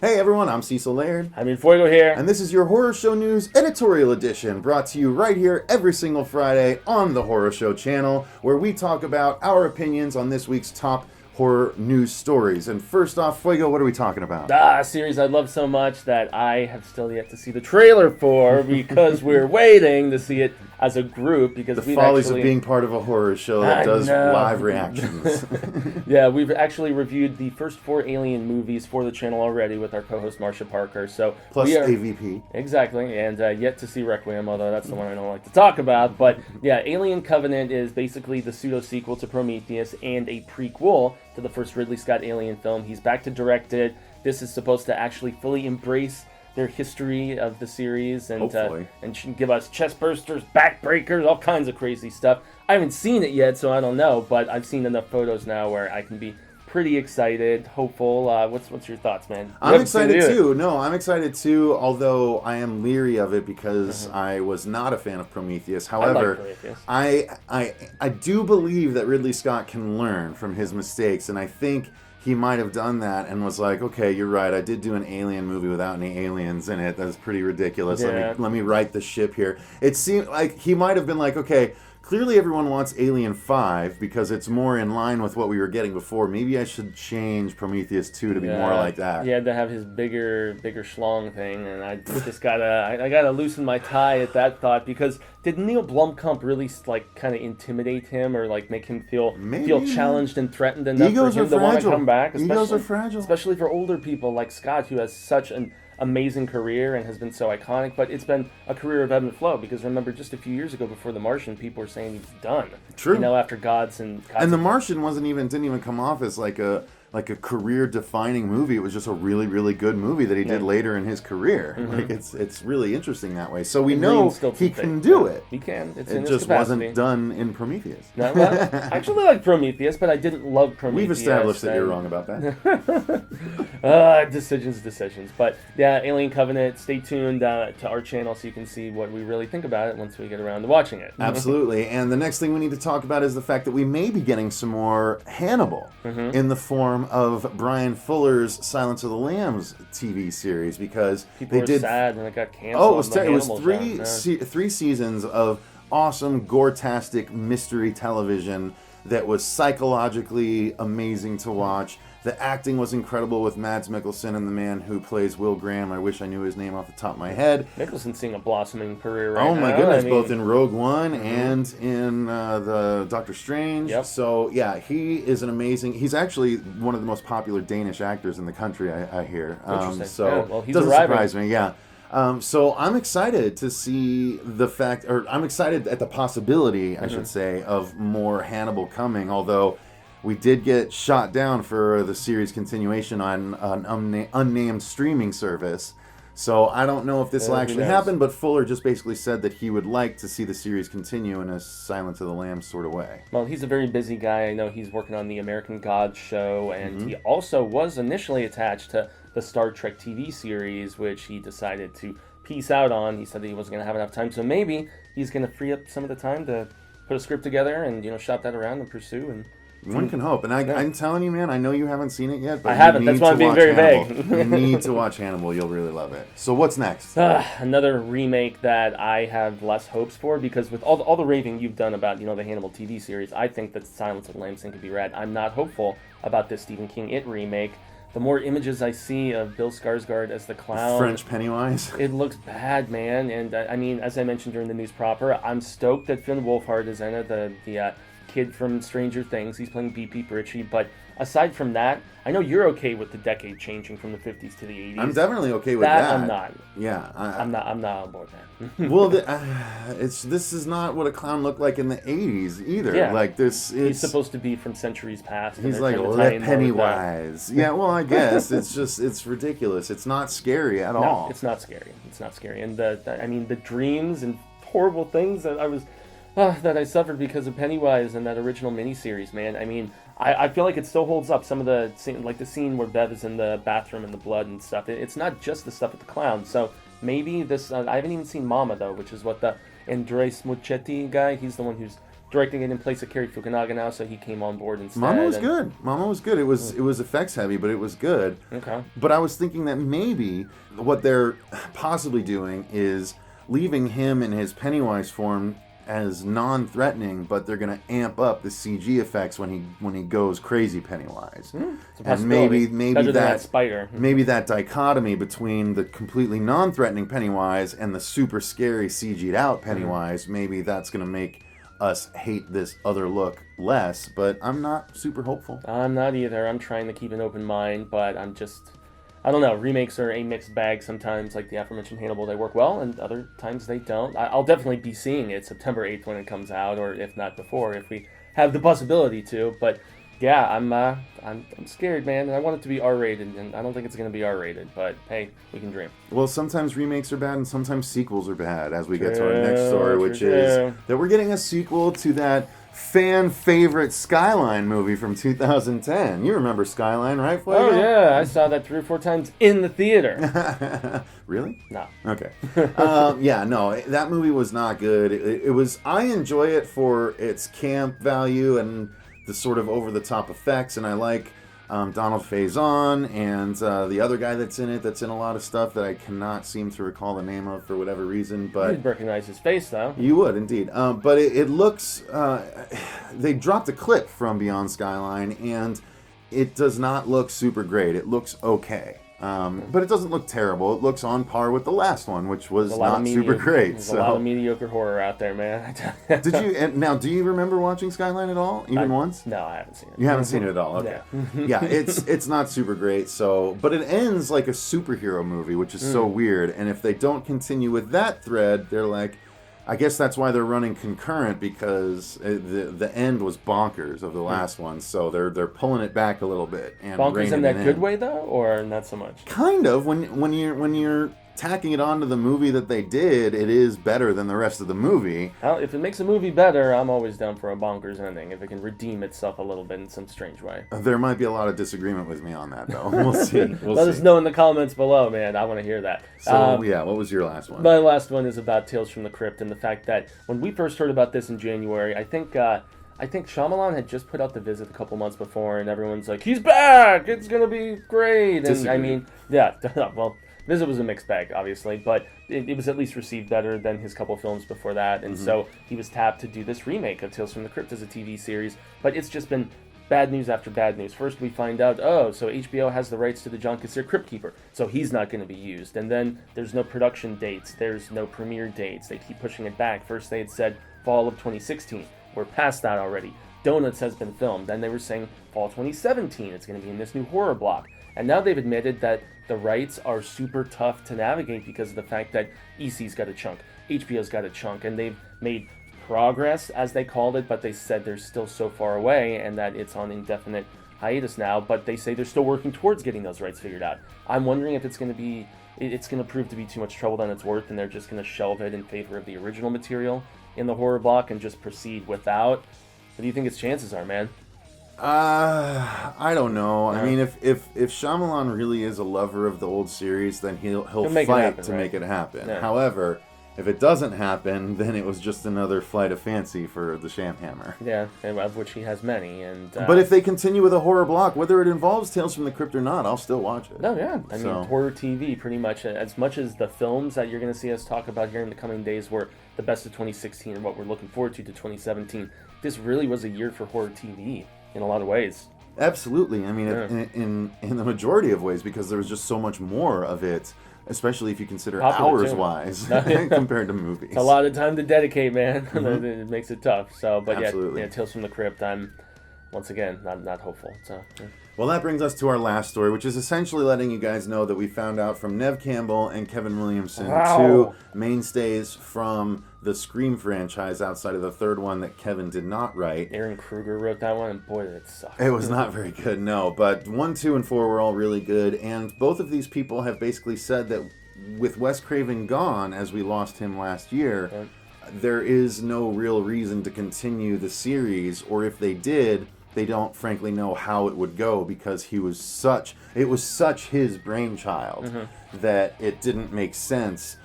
Hey everyone, I'm Cecil Laird. Jaime Fuego here. And this is your Horror Show News Editorial Edition, brought to you right here every single Friday on the Horror Show channel, where we talk about our opinions on this week's top horror news stories. And first off, Fuego, what are we talking about? A series I love so much that I have still yet to see the trailer for because we're waiting to see it as a group. Because the follies of being part of a horror show that does live reactions. Yeah, we've actually reviewed the first 4 Alien movies for the channel already with our co-host Marsha Parker. So plus AVP. Exactly, and yet to see Requiem, although that's the one I don't like to talk about. But yeah, Alien Covenant is basically the pseudo-sequel to Prometheus and a prequel to the first Ridley Scott Alien film. He's back to direct it. This is supposed to actually fully embrace their history of the series and give us chest bursters, backbreakers, all kinds of crazy stuff. I haven't seen it yet, so I don't know, but I've seen enough photos now where I can be pretty excited, hopeful. What's your thoughts, man? I'm excited too. No, I'm excited too, although I am leery of it because I was not a fan of Prometheus. However, I do believe that Ridley Scott can learn from his mistakes, and I think he might have done that and was like, okay, you're right, I did do an Alien movie without any aliens in it. That's pretty ridiculous. Yeah. Let me right the ship here. It seemed like he might have been like, okay, clearly everyone wants Alien 5 because it's more in line with what we were getting before. Maybe I should change Prometheus 2 to be more like that. He had to have his bigger schlong thing, and I just gotta loosen my tie at that thought, because did Neil Blomkamp really like kind of intimidate him or like make him feel challenged and threatened enough for him to want to come back? Egos are fragile. Especially for older people like Scott, who has such an amazing career and has been so iconic, but it's been a career of ebb and flow, because remember just a few years ago before The Martian, people were saying he's done. True. You know, after Gods and The Martian didn't even come off as like a career-defining movie. It was just a really, really good movie that he did later in his career. Like it's really interesting that way. So we know he can do it. He can. It's it in his just capacity. wasn't done in Prometheus. No, well, I actually like Prometheus, but I didn't love Prometheus. We've established that you're wrong about that. Decisions. But yeah, Alien Covenant, stay tuned to our channel so you can see what we really think about it once we get around to watching it. Absolutely. And the next thing we need to talk about is the fact that we may be getting some more Hannibal in the form of Brian Fuller's Silence of the Lambs TV series, because people were sad when it got canceled. It was three seasons of awesome, gore-tastic mystery television that was psychologically amazing to watch. The acting was incredible with Mads Mikkelsen and the man who plays Will Graham. I wish I knew his name off the top of my head. Mikkelsen's seeing a blossoming career right now. Oh my goodness, both in Rogue One and in the Doctor Strange. Yep. So yeah, he is an amazing. He's actually one of the most popular Danish actors in the country, I hear. Interesting. So well, he's doesn't arriving. surprise me. Yeah. So I'm excited to see I'm excited at the possibility, I should say, of more Hannibal coming. Although we did get shot down for the series continuation on an unnamed streaming service. So I don't know if this will actually happen, but Fuller just basically said that he would like to see the series continue in a Silence of the Lambs sort of way. Well, he's a very busy guy. I know he's working on the American Gods show, and he also was initially attached to the Star Trek TV series, which he decided to peace out on. He said that he wasn't going to have enough time, so maybe he's going to free up some of the time to put a script together and shop that around and pursue. And one can hope. And I'm telling you, man, I know you haven't seen it yet, but I haven't. That's why I'm being very vague. You need to watch Hannibal. You'll really love it. So what's next? Another remake that I have less hopes for, because with all the raving you've done about the Hannibal TV series, I think that Silence of the Lambs thing could be rad. I'm not hopeful about this Stephen King It remake. The more images I see of Bill Skarsgård as the clown, French Pennywise, it looks bad, man. And I mean, as I mentioned during the news proper, I'm stoked that Finn Wolfhard is in it, the kid from Stranger Things. He's playing B.P. Pritchie, but aside from that, I know you're okay with the decade changing from the 50s to the 80s. I'm definitely okay with that. I'm not. Yeah, I'm not on board that. Well, this is not what a clown looked like in the 80s either. Yeah. Like this, he's supposed to be from centuries past. He's like, that Pennywise. Yeah, well, I guess it's ridiculous. It's not scary at all. No, it's not scary. It's not scary. And the dreams and horrible things that I suffered because of Pennywise and that original miniseries, man. I mean, I feel like it still holds up. Some of the the scene where Bev is in the bathroom and the blood and stuff. It's not just the stuff with the clown. So maybe this. I haven't even seen Mama though, which is what the Andres Muschietti guy. He's the one who's directing it in place of Cary Fukunaga now, so he came on board instead. Mama was good. Mama was good. It was effects heavy, but it was good. Okay. But I was thinking that maybe what they're possibly doing is leaving him in his Pennywise form as non-threatening, but they're gonna amp up the CG effects when he goes crazy Pennywise. It's a And possibility. maybe Better than that spider. maybe that dichotomy between the completely non-threatening Pennywise and the super scary CG'd out Pennywise, maybe that's gonna make us hate this other look less. But I'm not super hopeful. I'm not either. I'm trying to keep an open mind, but I don't know. Remakes are a mixed bag sometimes. Like the aforementioned Hannibal, they work well, and other times they don't. I'll definitely be seeing it September 8th when it comes out, or if not before, if we have the possibility to. But yeah, I'm scared, man. And I want it to be R-rated, and I don't think it's going to be R-rated. But hey, we can dream. Well, sometimes remakes are bad, and sometimes sequels are bad. As we get to our next story, which is that we're getting a sequel to that fan favorite Skyline movie from 2010. You remember Skyline, right, Fuego? Oh yeah, I saw that 3 or 4 times in the theater. Really? No. Okay. Yeah, no, that movie was not good. It was. I enjoy it for its camp value and the sort of over-the-top effects, and I like Donald Faison and the other guy that's in it, that's in a lot of stuff that I cannot seem to recall the name of for whatever reason. But You'd recognize his face, though. You would, indeed. But it looks... they dropped a clip from Beyond Skyline, and it does not look super great. It looks okay. But it doesn't look terrible. It looks on par with the last one, which was not super great. There's a lot of mediocre horror out there, man. Did you... Now, do you remember watching Skyline at all? Even once? No, I haven't seen it. You haven't seen it at all? Okay. Yeah, it's not super great, so... But it ends like a superhero movie, which is so weird. And if they don't continue with that thread, they're like... I guess that's why they're running concurrent, because the end was bonkers of the last one, so they're pulling it back a little bit and bonkers in that good way though, or not so much? Kind of. When you're tacking it onto the movie that they did, it is better than the rest of the movie. Well, if it makes a movie better, I'm always down for a bonkers ending. If it can redeem itself a little bit in some strange way. There might be a lot of disagreement with me on that, though. We'll see. Let us know in the comments below, man. I want to hear that. So, yeah, what was your last one? My last one is about Tales from the Crypt and the fact that when we first heard about this in January, I think Shyamalan had just put out The Visit a couple months before, and everyone's like, he's back! It's going to be great! And I mean, yeah, well... Visit was a mixed bag, obviously, but it was at least received better than his couple films before that, and so he was tapped to do this remake of Tales from the Crypt as a TV series, but it's just been bad news after bad news. First we find out, so HBO has the rights to the John Kassir Crypt Keeper, so he's not going to be used, and then there's no production dates, there's no premiere dates, they keep pushing it back. First they had said fall of 2016, we're past that already. Donuts has been filmed, then they were saying fall 2017, it's going to be in this new horror block. And now they've admitted that the rights are super tough to navigate because of the fact that EC's got a chunk, HBO's got a chunk, and they've made progress, as they called it, but they said they're still so far away and that it's on indefinite hiatus now, but they say they're still working towards getting those rights figured out. I'm wondering if it's going to prove to be too much trouble than it's worth, and they're just going to shelve it in favor of the original material in the horror block and just proceed without. What do you think its chances are, man? I don't know. I mean, if Shyamalan really is a lover of the old series, then he'll fight to make it happen. Yeah. However, if it doesn't happen, then it was just another flight of fancy for the Shamhammer. Yeah, of which he has many. And but if they continue with a horror block, whether it involves Tales from the Crypt or not, I'll still watch it. No, yeah. I mean, horror TV, pretty much as the films that you're going to see us talk about here in the coming days were the best of 2016 and what we're looking forward to 2017. This really was a year for horror TV. In a lot of ways. Absolutely. I mean, in the majority of ways, because there was just so much more of it, especially if you consider hours-wise compared to movies. It's a lot of time to dedicate, man. It makes it tough. So, but absolutely. Yeah, Tales from the Crypt, I'm, once again, not hopeful. So, yeah. Well, that brings us to our last story, which is essentially letting you guys know that we found out from Neve Campbell and Kevin Williamson, two mainstays from the Scream franchise outside of the third one that Kevin did not write. Aaron Kruger wrote that one, and boy, did it suck. It was not very good, no. But 1, 2, and 4 were all really good, and both of these people have basically said that with Wes Craven gone, as we lost him last year, there is no real reason to continue the series, or if they did, they don't frankly know how it would go, because it was such his brainchild that it didn't make sense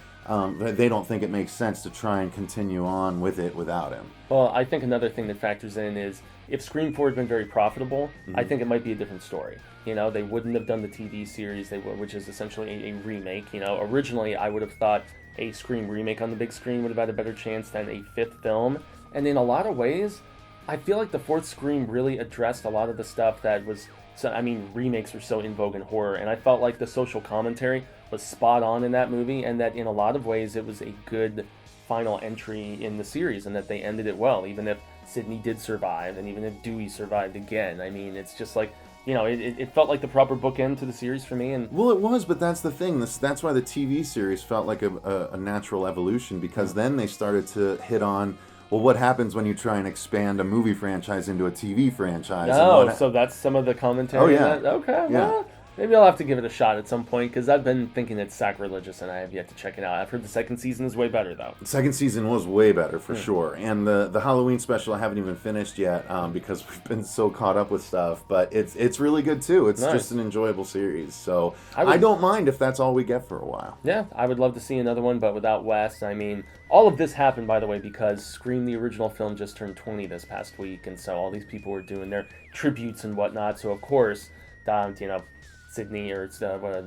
they don't think it makes sense to try and continue on with it without him. Well, I think another thing that factors in is if Scream 4 had been very profitable, I think it might be a different story. You know, they wouldn't have done the TV series, which is essentially a remake. You know, originally I would have thought a Scream remake on the big screen would have had a better chance than a fifth film. And in a lot of ways, I feel like the fourth Scream really addressed a lot of the stuff that was... So, I mean, remakes are so in vogue in horror, and I felt like the social commentary was spot on in that movie, and that in a lot of ways it was a good final entry in the series, and that they ended it well, even if Sidney did survive, and even if Dewey survived again. I mean, it's just like, you know, it felt like the proper bookend to the series for me. And well, it was, but that's the thing. That's why the TV series felt like a natural evolution, because then they started to hit on, well, what happens when you try and expand a movie franchise into a TV franchise? Oh, so that's some of the commentary? Oh, yeah. Okay, yeah. Well, maybe I'll have to give it a shot at some point, because I've been thinking it's sacrilegious, and I have yet to check it out. I've heard the second season is way better, though. The second season was way better, for sure. And the Halloween special I haven't even finished yet, because we've been so caught up with stuff. But it's really good, too. It's just an enjoyable series. So I don't mind if that's all we get for a while. Yeah, I would love to see another one, but without Wes. I mean, all of this happened, by the way, because Scream, the original film, just turned 20 this past week. And so all these people were doing their tributes and whatnot. So, of course, you know, Sydney or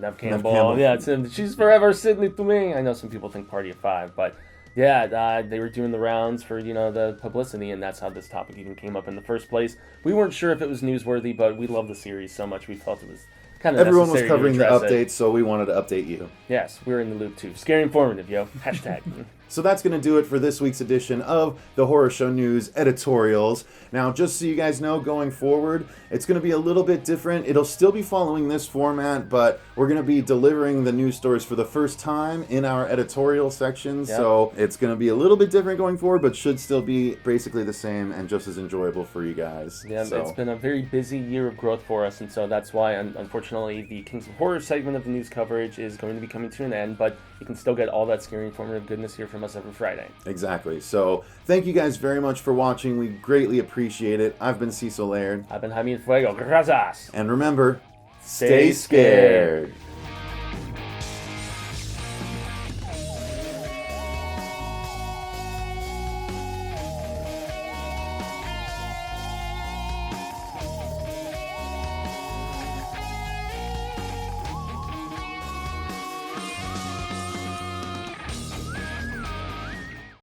Nev Campbell. Yeah, she's forever Sydney to me. I know some people think Party of Five, but yeah, they were doing the rounds for, you know, the publicity, and that's how this topic even came up in the first place. We weren't sure if it was newsworthy, but we love the series so much we felt it was kind of everyone was necessary covering to the address updates, so we wanted to update you. Yes, we're in the loop too. Scary informative, yo. Hashtag. So that's going to do it for this week's edition of the Horror Show News Editorials. Now, just so you guys know, going forward, it's going to be a little bit different. It'll still be following this format, but we're going to be delivering the news stories for the first time in our editorial section. Yep. So it's going to be a little bit different going forward, but should still be basically the same and just as enjoyable for you guys. Yeah, It's been a very busy year of growth for us, and so that's why, unfortunately, the Kings of Horror segment of the news coverage is going to be coming to an end, but you can still get all that scary, informative goodness here from us every Friday. Exactly. So thank you guys very much for watching. We greatly appreciate it. I've been Cecil Laird. I've been Jaime Fuego. Gracias. And remember, stay scared.